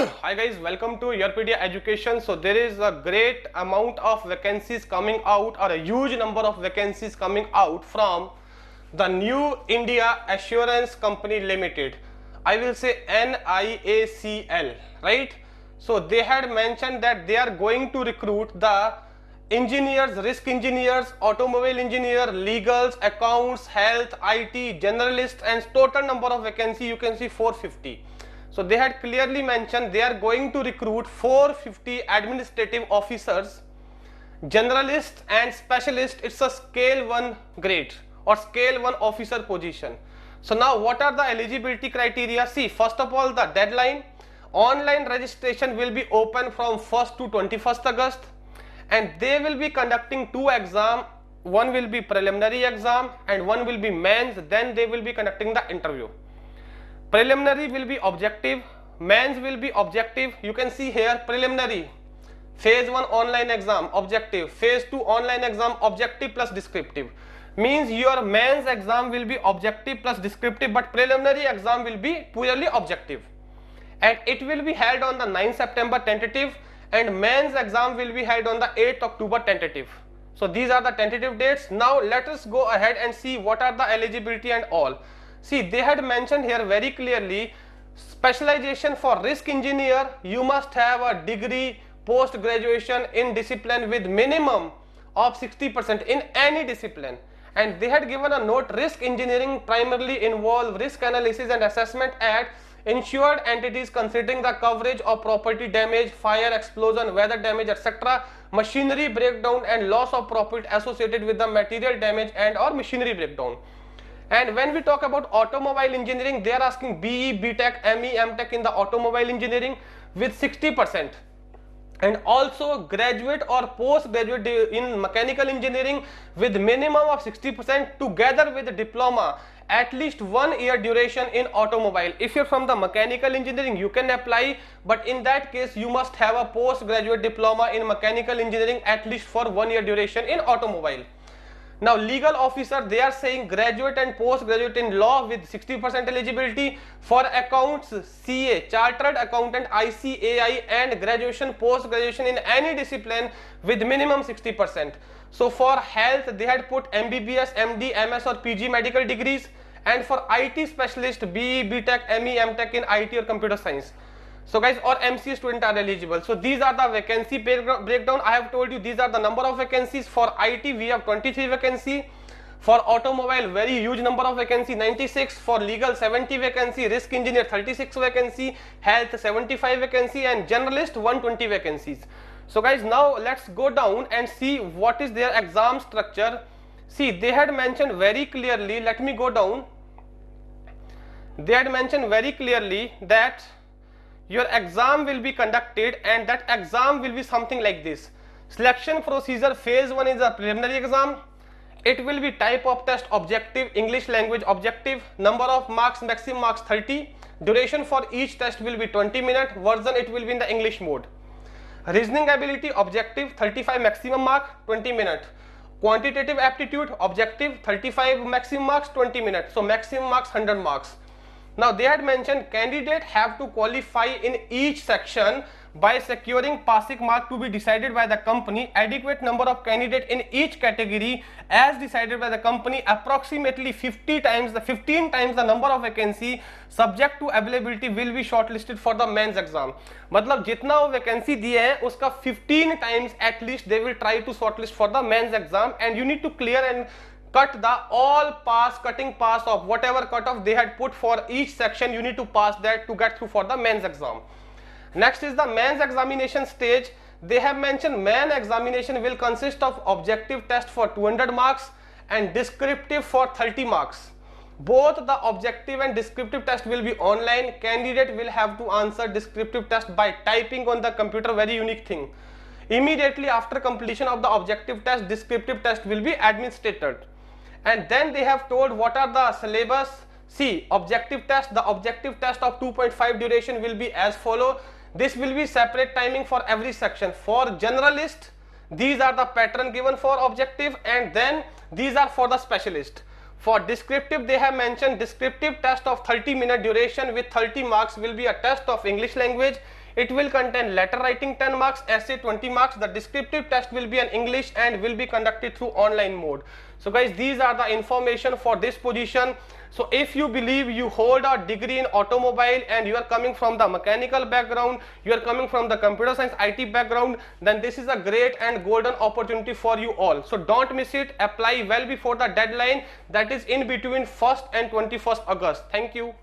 Hi guys, welcome to YourPedia Education. So there is a great amount of vacancies coming out, or a huge number of vacancies coming out from the new India Assurance Company Ltd. I will say NIACL, right? So they had mentioned that they are going to recruit the engineers, risk engineers, automobile engineer, legals, accounts, health, IT, generalist, and total number of vacancy you can see 450. So they had clearly mentioned they are going to recruit 450 administrative officers, generalist and specialist. It's a scale 1 grade or scale 1 officer position. So now what are the eligibility criteria? See, first of all, the deadline. Online registration will be open from 1st to 21st August, and they will be conducting 2 exams. One will be preliminary exam and one will be mains. Then they will be conducting the interview. Preliminary will be objective, mains will be objective. You can see here preliminary, phase 1 online exam objective, phase 2 online exam objective plus descriptive. Means your mains exam will be objective plus descriptive, but preliminary exam will be purely objective, and it will be held on the 9th September tentative, and mains exam will be held on the 8th October tentative. So these are the tentative dates. Now let us go ahead and see what are the eligibility and all. See, they had mentioned here very clearly, specialization for risk engineer, you must have a degree post graduation in discipline with minimum of 60% in any discipline. And they had given a note, risk engineering primarily involve risk analysis and assessment at insured entities considering the coverage of property damage, fire, explosion, weather damage, etc., machinery breakdown and loss of profit associated with the material damage and or machinery breakdown. And when we talk about automobile engineering, they are asking BE, BTech, ME, MTech in the automobile engineering with 60%, and also graduate or postgraduate in mechanical engineering with minimum of 60% together with diploma, at least 1 year duration in automobile. If you're from the mechanical engineering, you can apply, but in that case you must have a postgraduate diploma in mechanical engineering at least for 1 year duration in automobile. Now legal officer, they are saying graduate and postgraduate in law with 60% eligibility. For accounts, CA, chartered accountant, ICAI, and graduation, post graduation in any discipline with minimum 60%. So for health, they had put MBBS, MD, MS or PG medical degrees, and for IT specialist, BE, BTech, ME, MTech in IT or computer science. So guys, or MCA student are eligible. So these are the vacancy breakdown. I have told you these are the number of vacancies. For IT we have 23 vacancy, for automobile very huge number of vacancy 96, for legal 70 vacancy, risk engineer 36 vacancy, health 75 vacancy, and generalist 120 vacancies. So guys, now let's go down and see what is their exam structure. See, they had mentioned very clearly, let me go down. They had mentioned very clearly that your exam will be conducted, and that exam will be something like this. Selection procedure, phase 1 is a preliminary exam. It will be type of test objective, English language objective, number of marks, maximum marks 30, duration for each test will be 20 minutes, version it will be in the English mode. Reasoning ability objective 35 maximum mark 20 minutes. Quantitative aptitude objective 35 maximum marks 20 minutes, so maximum marks 100 marks. Now they had mentioned candidate have to qualify in each section by securing passing mark to be decided by the company, adequate number of candidates in each category as decided by the company, approximately 15 times the number of vacancy subject to availability will be shortlisted for the mains exam. मतलब जितना वो vacancy दिए हैं उसका 15 times at least they will try to shortlist for the mains exam, and you need to clear and cut the all pass, cutting pass of whatever cutoff they had put for each section. You need to pass that to get through for the mains exam. Next is the mains examination stage. They have mentioned main examination will consist of objective test for 200 marks and descriptive for 30 marks. Both the objective and descriptive test will be online. Candidate will have to answer descriptive test by typing on the computer, very unique thing. Immediately after completion of the objective test, descriptive test will be administered. And then they have told what are the syllabus. See, objective test, the objective test of 2.5 duration will be as follow. This will be separate timing for every section. For generalist, these are the pattern given for objective, and then these are for the specialist. For descriptive, they have mentioned descriptive test of 30-minute duration with 30 marks will be a test of English language, It will contain letter writing 10 marks, essay 20 marks. The descriptive test will be in English and will be conducted through online mode. So guys, these are the information for this position. So if you believe you hold a degree in automobile and you are coming from the mechanical background, you are coming from the computer science IT background, then this is a great and golden opportunity for you all. So don't miss it. Apply well before the deadline, that is in between 1st and 21st August. Thank you.